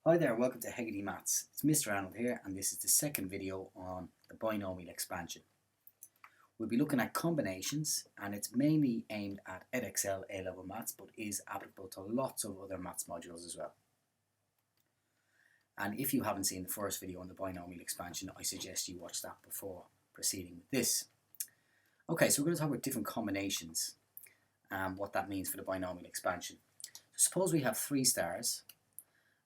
Hi there, welcome to Hegarty Maths. It's Mr. Arnold here, and this is the second video on the binomial expansion. We'll be looking at combinations, and it's mainly aimed at Edexcel A-level maths, but is applicable to lots of other maths modules as well. And if you haven't seen the first video on the binomial expansion, I suggest you watch that before proceeding with this. Okay, so we're going to talk about different combinations and what that means for the binomial expansion. So suppose we have 3 stars,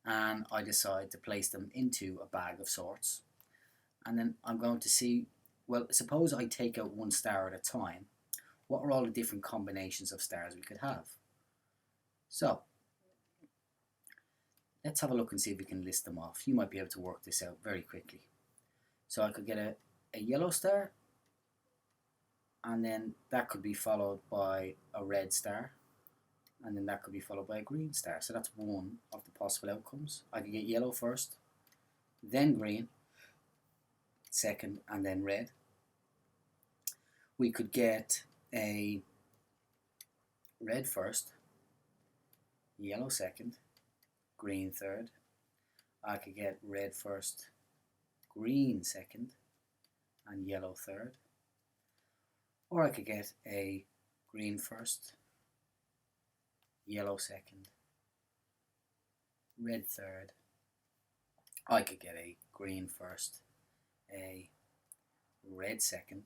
and I decide to place them into a bag of sorts, and then I'm going to see, well, suppose I take out 1 star at a time, what are all the different combinations of stars we could have? So let's have a look and see if we can list them off. You might be able to work this out very quickly. So I could get a yellow star, and then that could be followed by a red star, and then that could be followed by a green star. So that's one of the possible outcomes. I could get yellow first, then green, second, and then red. We could get a red first, yellow second, green third. I could get red first, green second, and yellow third. Or I could get a green first, yellow second, red third. I could get a green first, a red second,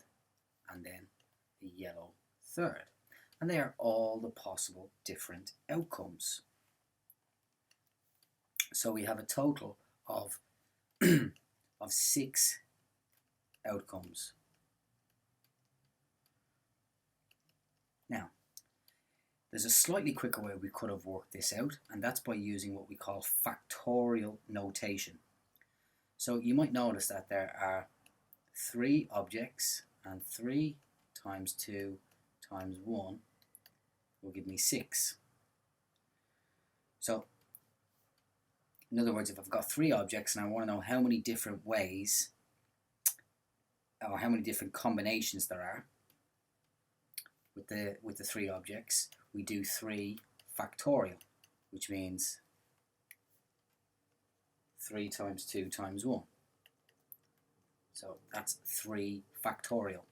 and then a yellow third. And they are all the possible different outcomes. So we have a total of of 6 outcomes. Now, there's a slightly quicker way we could have worked this out, and that's by using what we call factorial notation. So you might notice that there are 3 objects, and 3 times 2 times 1 will give me 6. So in other words, if I've got 3 objects and I want to know how many different ways or how many different combinations there are with the 3 objects, we do 3 factorial, which means 3 times 2 times 1. So that's 3 factorial.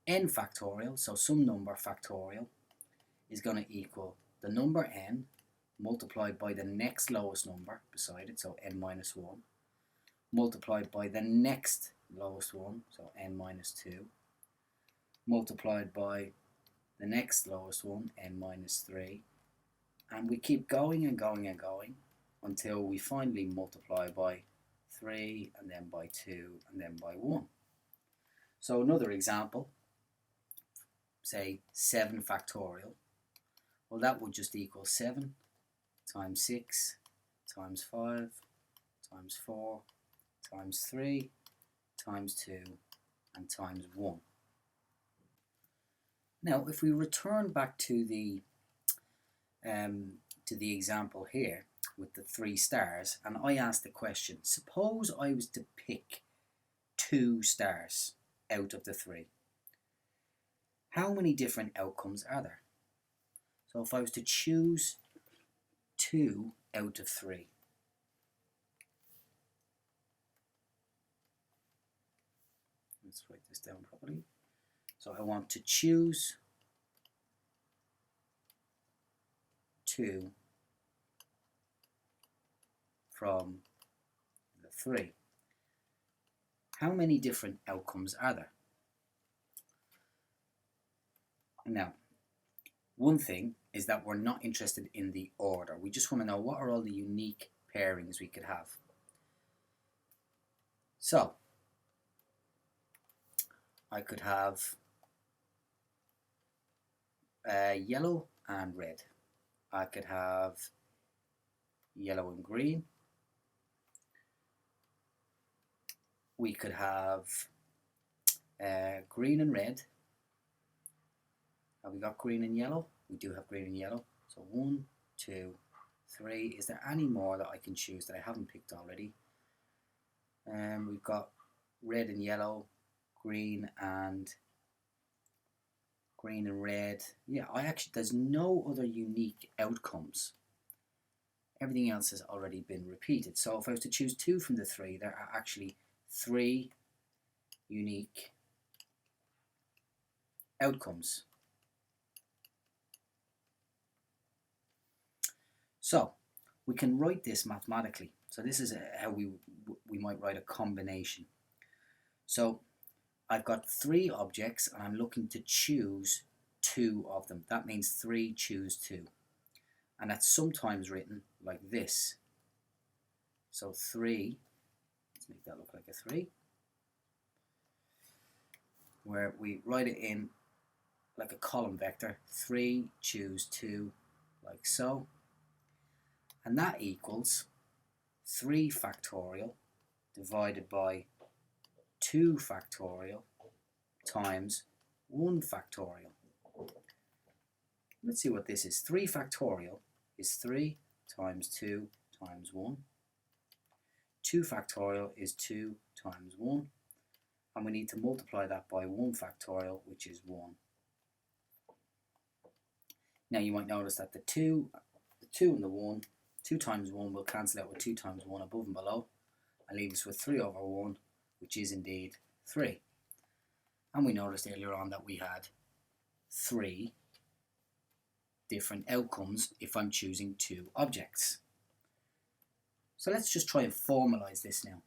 N factorial, so some number factorial, is going to equal the number n multiplied by the next lowest number beside it, so n minus 1, multiplied by the next lowest one, so n minus 2, multiplied by the next lowest one, n minus 3, and we keep going and going and going until we finally multiply by 3, and then by 2, and then by 1. So another example, say 7 factorial, well, that would just equal 7 times 6 times 5 times 4 times 3 times 2 and times 1. Now, if we return back to the example here with the 3 stars, and I asked the question, suppose I was to pick 2 stars out of the 3. How many different outcomes are there? So if I was to choose 2 out of 3, let's write this down properly. So I want to choose 2 from the 3. How many different outcomes are there? Now, one thing is that we're not interested in the order. We just want to know what are all the unique pairings we could have. So, I could have yellow and red. I could have yellow and green. We could have green and red. Have we got green and yellow? We do have green and yellow. So 1, 2, 3. Is there any more that I can choose that I haven't picked already? We've got red and yellow, green and red. Yeah, there's no other unique outcomes everything else has already been repeated. So if I was to choose 2 from the 3, there are actually 3 unique outcomes. So we can write this mathematically. So this is how we might write a combination. So I've got 3 objects and I'm looking to choose 2 of them. That means 3 choose 2. And that's sometimes written like this. So 3, let's make that look like a 3, where we write it in like a column vector, 3 choose 2, like so. And that equals 3 factorial divided by 2 factorial times 1 factorial. Let's see what this is. 3 factorial is 3 times 2 times 1. 2 factorial is 2 times 1. And we need to multiply that by 1 factorial, which is 1. Now you might notice that the 2 and the 1, 2 times 1 will cancel out with 2 times 1 above and below and leave us with 3 over 1, which is indeed 3. And we noticed earlier on that we had 3 different outcomes if I'm choosing 2 objects. So let's just try and formalize this now.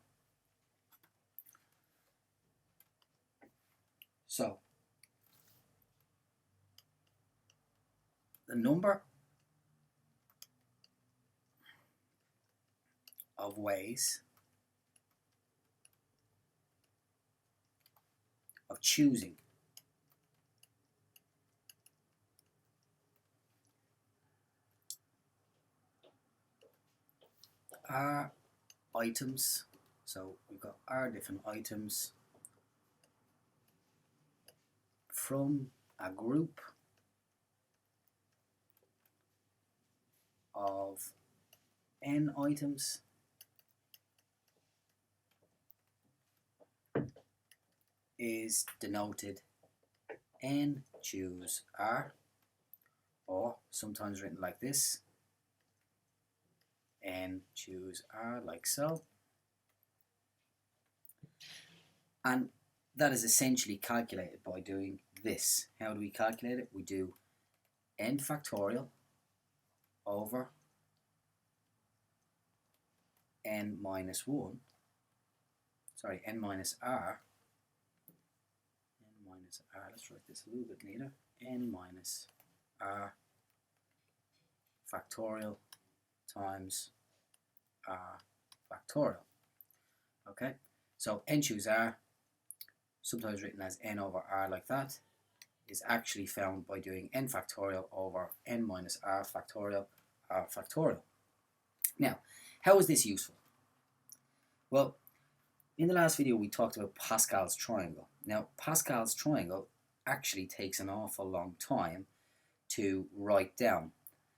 So the number of ways of choosing are items. So we've got our different items from a group of n items is denoted n choose r, or sometimes written like this, n choose r, like so. And that is essentially calculated by doing this. How do we calculate it? We do n factorial over n minus 1, sorry, n minus r, let's write this a little bit neater, n minus r factorial times r factorial. Okay, so n choose r, sometimes written as n over r like that, is actually found by doing n factorial over n minus r factorial r factorial. Now, how is this useful? Well, in the last video we talked about Pascal's triangle. Now, Pascal's triangle actually takes an awful long time to write down.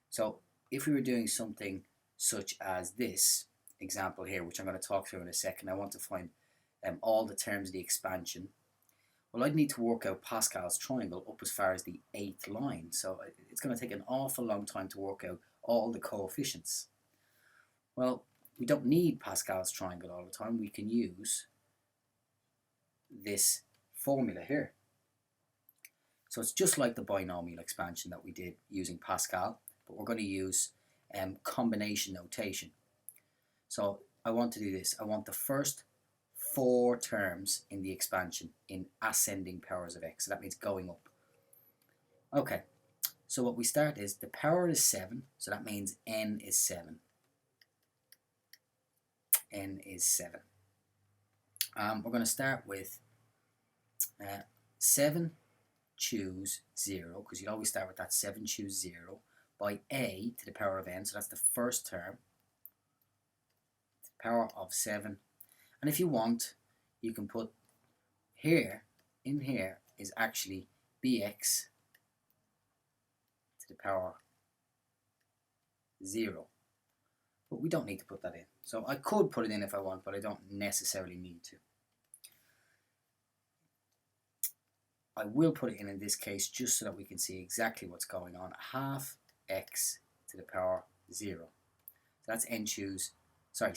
So if we were doing something such as this example here, which I'm going to talk through in a second, I want to find all the terms of the expansion. Well, I'd need to work out Pascal's triangle up as far as the 8th line. So it's going to take an awful long time to work out all the coefficients. Well, we don't need Pascal's triangle all the time. We can use this formula here. So it's just like the binomial expansion that we did using Pascal, but we're going to use combination notation. So I want to do this. I want the first 4 terms in the expansion in ascending powers of x. So that means going up. Okay, so what we start is the power is 7, so that means n is 7. N is 7. We're going to start with 7 choose 0, because you'd always start with that 7 choose 0, by a to the power of n, so that's the first term, to the power of 7. And if you want, you can put here, in here is actually bx to the power 0. But we don't need to put that in. So I could put it in if I want, but I don't necessarily need to. I will put it in this case just so that we can see exactly what's going on. Half x to the power 0. So that's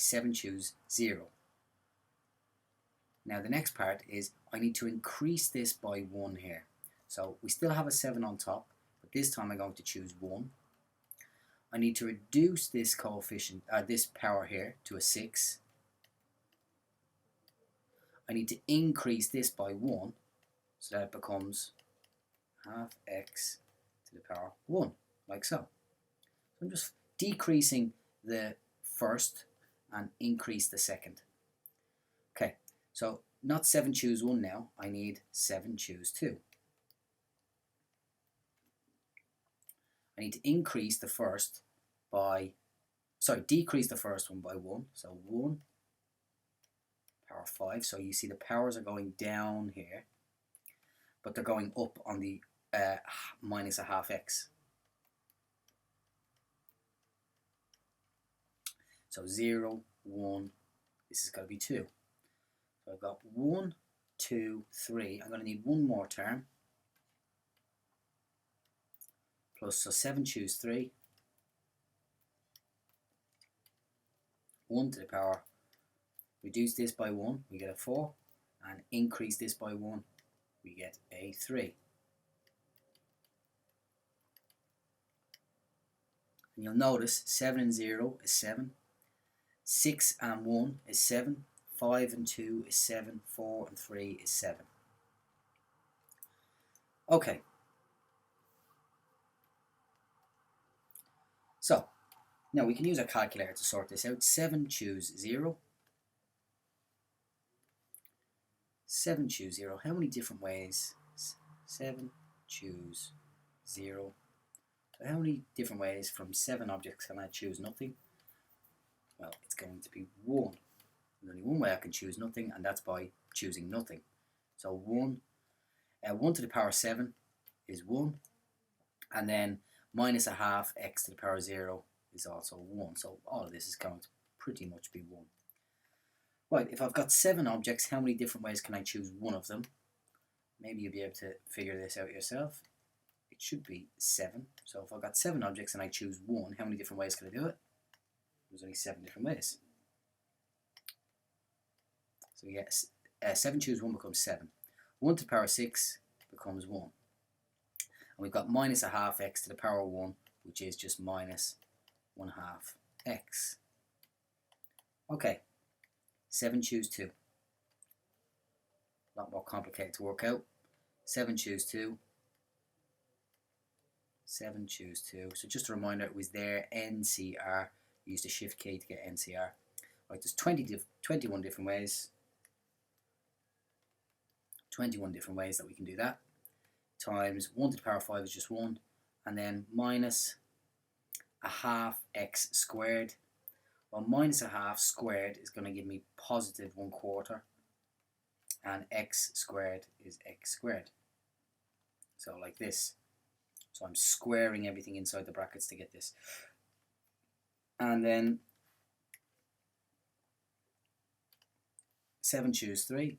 7 choose 0. Now the next part is I need to increase this by 1 here. So we still have a 7 on top, but this time I'm going to choose 1. I need to reduce this coefficient, this power here to a 6. I need to increase this by 1 so that it becomes half x to the power 1, like so. So I'm just decreasing the first and increase the second. Okay, so not 7 choose 1 now, I need 7 choose 2. I need to increase the first by, decrease the first one by 1. So 1 power 5. So you see the powers are going down here, but they're going up on the minus a half x. So 0, 1, this is going to be 2. So I've got 1, 2, 3. I'm going to need one more term. Plus, so 7 choose 3. 1 to the power. Reduce this by 1, we get a 4. And increase this by 1, we get a 3. And you'll notice 7 and 0 is 7. 6 and 1 is 7. 5 and 2 is 7. 4 and 3 is 7. Okay. So, now we can use a calculator to sort this out. 7 choose 0. 7 choose 0. How many different ways? 7 choose 0. So how many different ways from 7 objects can I choose nothing? Well, it's going to be 1. There's only one way I can choose nothing, and that's by choosing nothing. So 1 to the power 7 is 1, and then minus a half x to the power 0 is also 1. So all of this is going to pretty much be 1. Right, if I've got 7 objects, how many different ways can I choose one of them? Maybe you'll be able to figure this out yourself. It should be 7. So if I've got 7 objects and I choose 1, how many different ways can I do it? There's only 7 different ways. So yes, 7 choose 1 becomes 7. 1 to the power 6 becomes 1. And we've got minus a half x to the power 1, which is just minus 1 half x. Okay, 7 choose 2. A lot more complicated to work out. 7 choose 2. 7 choose 2. So just a reminder, it was there, NCR. You used the shift key to get NCR. Right, there's 21 different ways. 21 different ways that we can do that. Times 1 to the power 5 is just 1. And then minus a half x squared. Well, minus a half squared is going to give me positive 1/4. And x squared is x squared. So like this. So I'm squaring everything inside the brackets to get this. And then 7 choose 3.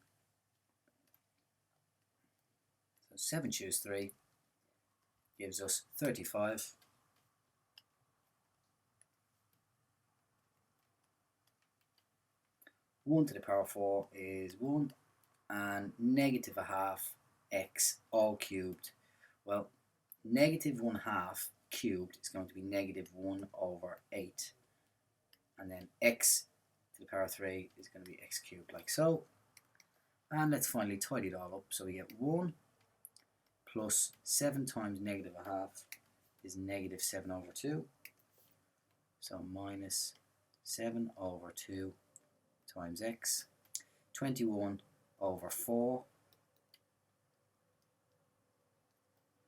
So 7 choose 3 gives us 35. One to the power 4 is 1, and negative a half x all cubed. Well, negative 1/2 cubed is going to be negative 1/8, and then x to the power 3 is going to be x cubed, like so. And let's finally tidy it all up. So we get 1 plus 7 times negative a half is negative 7/2. So minus 7/2 times x. 21/4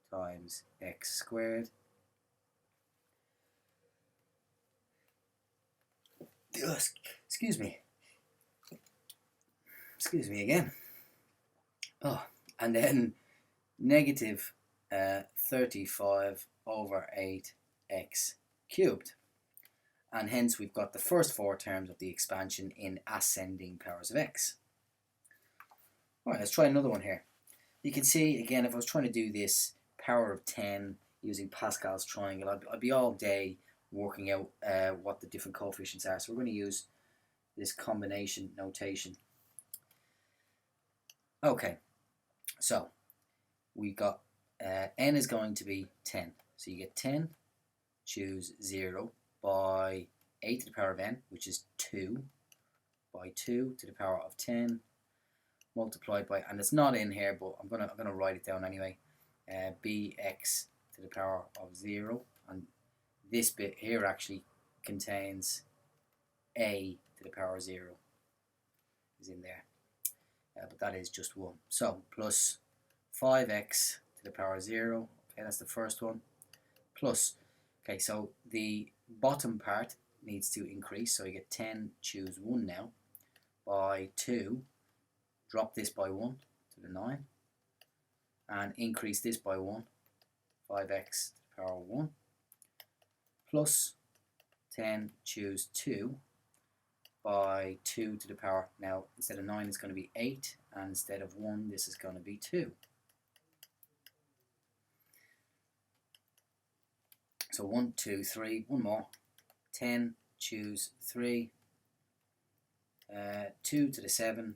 times x squared. Excuse me. Excuse me again. Oh, and then negative 35/8x cubed. And hence we've got the first 4 terms of the expansion in ascending powers of x. Alright, let's try another one here. You can see, again, if I was trying to do this power of 10 using Pascal's triangle, I'd be all day working out what the different coefficients are. So we're going to use this combination notation. Okay, so we got n is going to be 10. So you get 10, choose 0 by a to the power of n, which is 2, by 2 to the power of 10, multiplied by, and it's not in here, but I'm gonna write it down anyway, bx to the power of 0, and this bit here actually contains a to the power of 0 is in there, but that is just 1. So plus 5x to the power of 0, okay, that's the first one, plus, okay, so the bottom part needs to increase, so you get 10, choose 1 now, by 2, drop this by 1 to the 9, and increase this by 1, 5x to the power of 1, plus 10, choose 2, by 2 to the power, now instead of 9 it's going to be 8, and instead of 1 this is going to be 2. So 1, 2, 3, one more, 10, choose 3, 2 to the 7,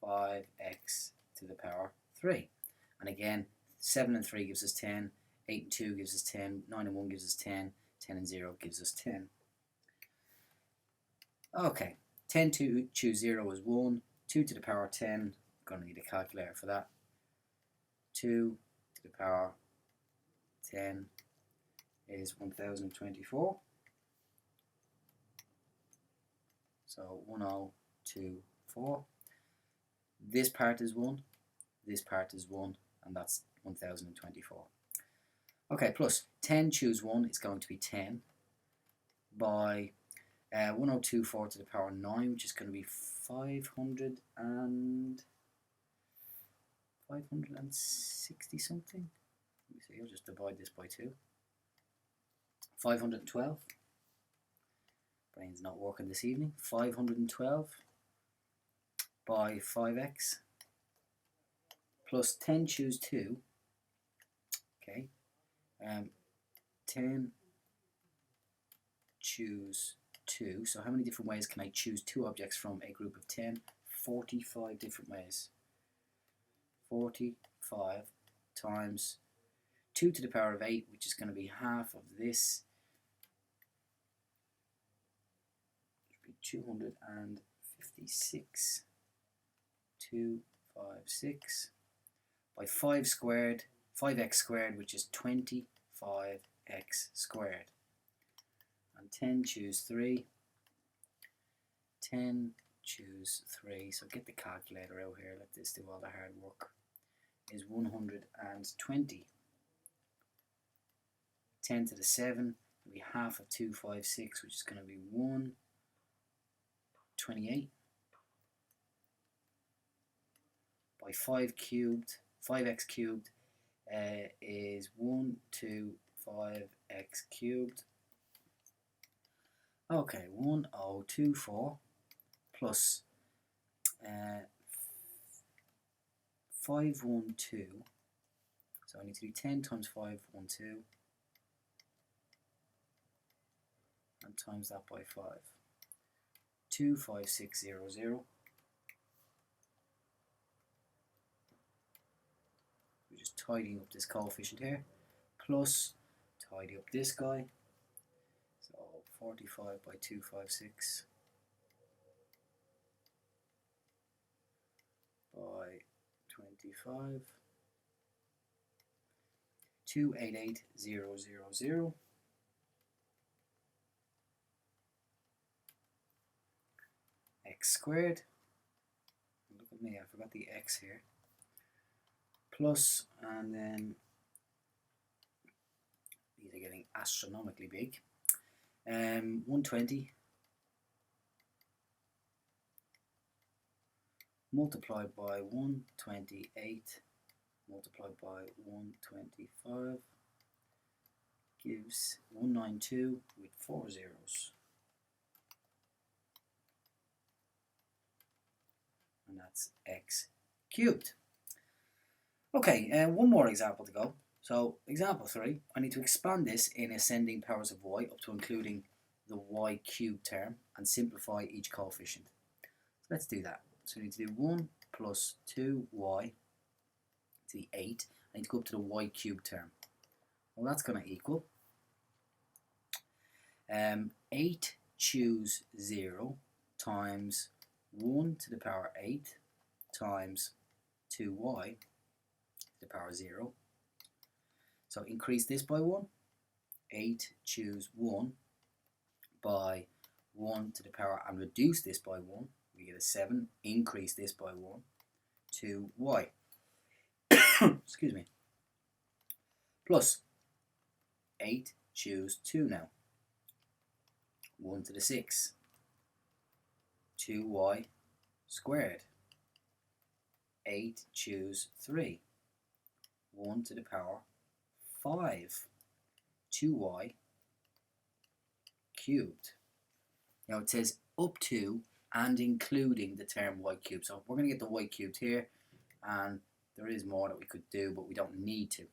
5x to the power 3. And again, 7 and 3 gives us 10, 8 and 2 gives us 10, 9 and 1 gives us 10, 10 and 0 gives us 10. Okay, 10 to choose 0 is 1, 2 to the power 10, going to need a calculator for that, 2 to the power 10 is 1024. So 1024. This part is 1, this part is 1, and that's 1024. Okay, plus 10 choose 1 is going to be 10 by 1024 to the power 9, which is going to be 560 something. Let me see, I'll just divide this by 2. 512. Brain's not working this evening. 512 by 5x plus 10 choose 2. Okay, 10 choose 2. So how many different ways can I choose 2 objects from a group of 10? 45 different ways. 45 times 2 to the power of 8, which is going to be half of this. 256. 256 by 5 squared, 5x squared, which is 25x squared. And 10 choose 3. 10 choose 3. So get the calculator out here. Let this do all the hard work. Is 120. 10 to the 7 will be half of 256, which is going to be 128. By 5 cubed, 5x cubed is 125x cubed. Okay, 1024 plus 512. So I need to do 10 times 512 and times that by 5. 25600. We're just tidying up this coefficient here. Plus, tidy up this guy. So 45 by 256 by 25. 288000. X squared. Look at me, I forgot the x here. Plus, and then these are getting astronomically big. 120 multiplied by 128 multiplied by 125 gives 192 with 4 zeros. And that's x cubed. Okay, one more example to go. So example 3, I need to expand this in ascending powers of y up to including the y cubed term and simplify each coefficient. So let's do that. So I need to do 1 plus 2y to the 8. I need to go up to the y cubed term. Well, that's going to equal 8 choose 0 times 1 to the power 8 times 2y to the power 0. So increase this by 1. 8 choose 1 by 1 to the power and reduce this by 1. We get a 7. Increase this by 1. 2y. Excuse me. Plus 8 choose 2 now. 1 to the 6. 2y squared. 8 choose 3. 1 to the power 5. 2y cubed. Now it says up to and including the term y cubed. So we're going to get the y cubed here, and there is more that we could do, but we don't need to.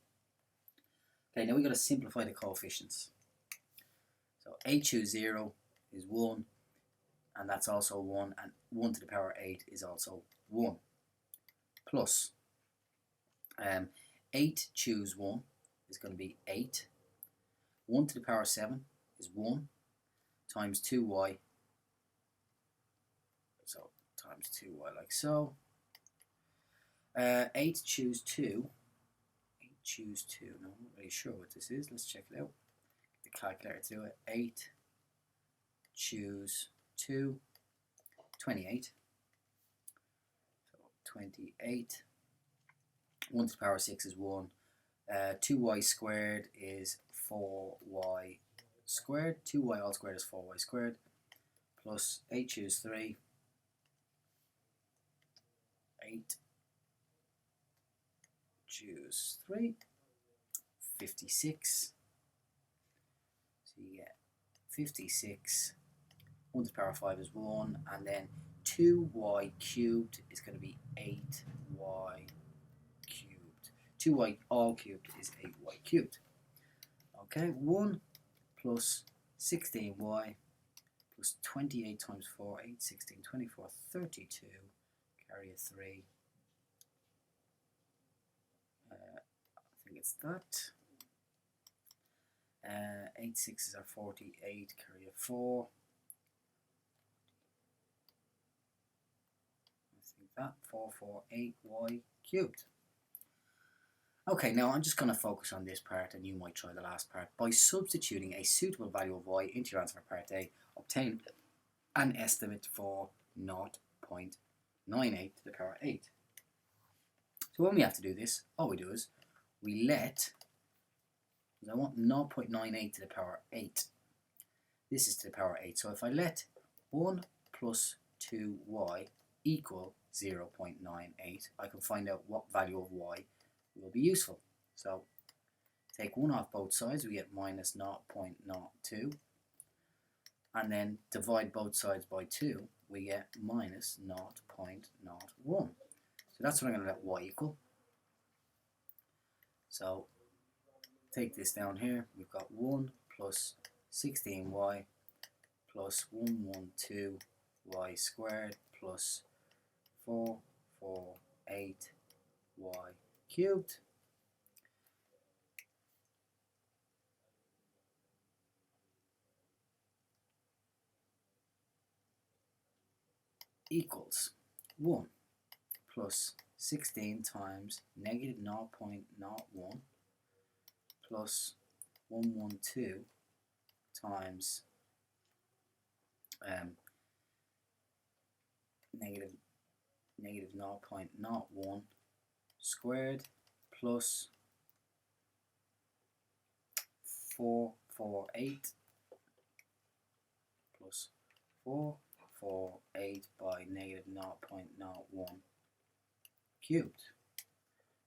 Okay, now we've got to simplify the coefficients. So 8 choose 0 is 1, and that's also 1, and 1 to the power 8 is also 1. Plus 8 choose 1 is going to be 8. 1 to the power 7 is 1 times 2y. So times 2y like so. 8 choose 2. 8 choose 2. No, I'm not really sure what this is. Let's check it out. Get the calculator to do it. 8 choose 2. 28. So 28. 1 to the power 6 is 1. 2y squared is 4y squared. 2y all squared is 4y squared. Plus 8 choose 3. 8 choose 3. 56. So you get 56. 1 to the power 5 is 1. And then 2y cubed is going to be 8y cubed. 2y all cubed is 8y cubed. Okay, 1 plus 16y plus 28 times 4, 8, 16, 24, 32, carry a 3. I think it's that. 8 6s are 48, carry a 4. I think that, 448y cubed. Okay, now I'm just going to focus on this part, and you might try the last part. By substituting a suitable value of y into your answer for part A, obtain an estimate for 0.98 to the power 8. So when we have to do this, all we do is we let, I want 0.98 to the power 8. This is to the power 8. So if I let 1 plus 2y equal 0.98, I can find out what value of y will be useful. So take 1 off both sides, we get minus 0.02, and then divide both sides by 2, we get minus 0.01. So that's what I'm going to let y equal. So take this down here, we've got 1 plus 16y plus 112y squared plus 448y cubed equals 1 plus 16 times negative 0.01 plus 112 times negative 0.01 squared plus 448 plus 448 by negative 0.01 cubed.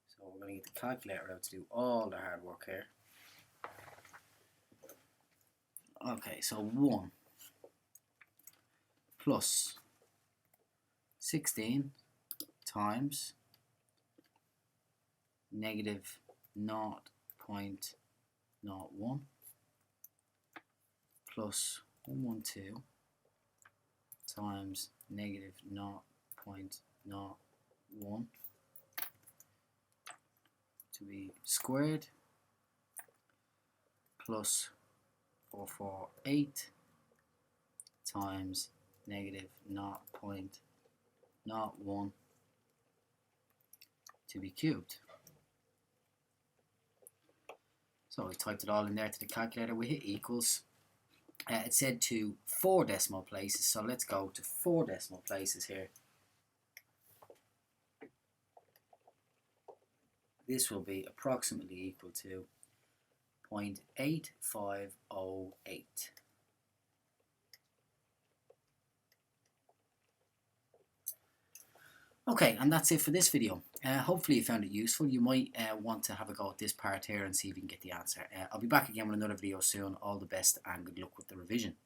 So we're going to get the calculator out to do all the hard work here. Okay, so 1 plus 16 times negative 0.01 0.01 plus 112 times negative 0.01 to be squared plus 448 times negative 0.01 to be cubed. So we typed it all in there to the calculator. We hit equals. It said to 4 decimal places, so let's go to 4 decimal places here. This will be approximately equal to 0.8508. Okay, and that's it for this video. Hopefully you found it useful. You might want to have a go at this part here and see if you can get the answer. I'll be back again with another video soon. All the best and good luck with the revision.